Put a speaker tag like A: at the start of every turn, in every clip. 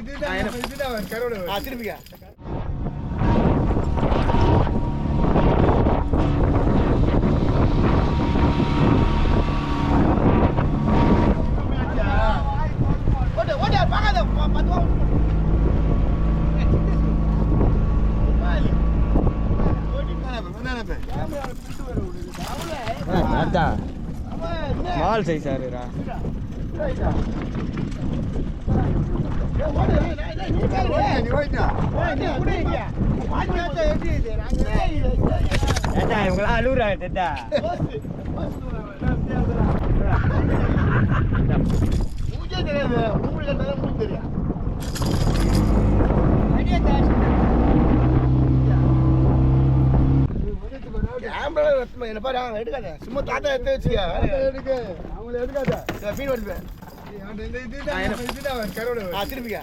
A: இதுதான் கரோட திருப்பிக்க
B: மால் சைஸா இருக்குடா. இவங்களா அழுகுறா தெட்டா
A: என்ன பாரு எடுக்காத சும்மா தாத்தா எடுத்து வச்சுக்க அவங்கள எடுக்காத மீன் வருவேன் இதுதான் கரோட திருப்பிக்க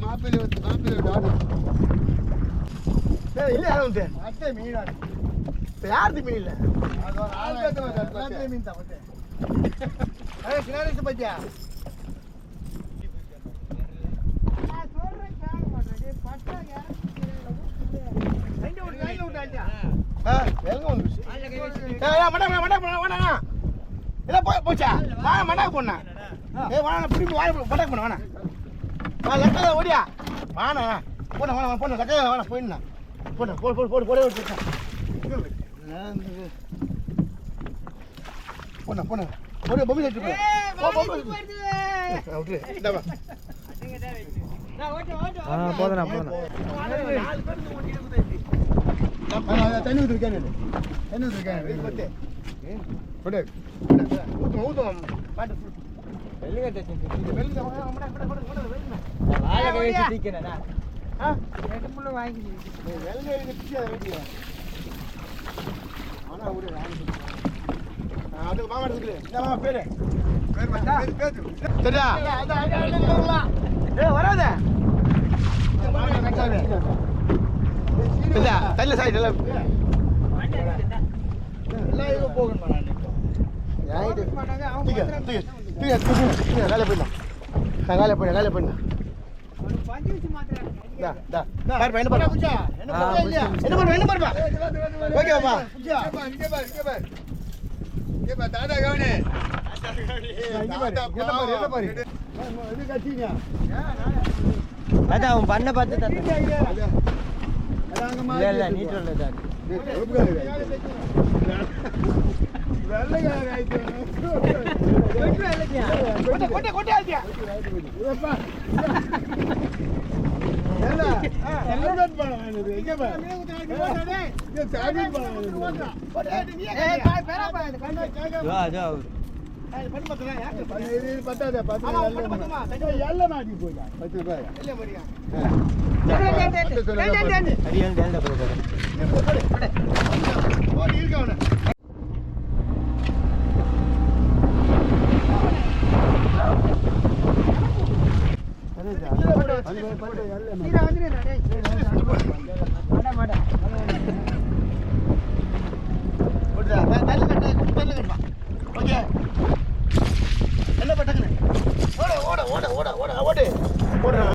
A: மாப்பிள்ளை இல்ல யாரும் மீன் யாருக்கு மீன் இல்ல மீன் தான் பத்தியா போச்சா மடாக்கு போனா திருப்பி மடாக்கு போன வேணா ஓடியா வாணா போன வேணா போன வேணா போயிடா போன போடு போட போன போன ஒரு பொம்மி செட்டு
B: போதுண்ணா
A: தண்ணி ஊற்றிருக்கேன் ஊற்றுவோம் அதுக்கு மாமா எடுத்துக்கல இந்த மாமா பேரு சரியா வராத தள்ள சாய் எல்லாம் போகணும் வேலை போயிடலாம் வேலை போயிடலாம் ஓகேப்பா தாத்தா கவனி
B: அதான் அவன் பண்ண பார்த்து இல்ல நீட் என்ன பட்டங்க ஓட ஓட ஓட ஓட ஓட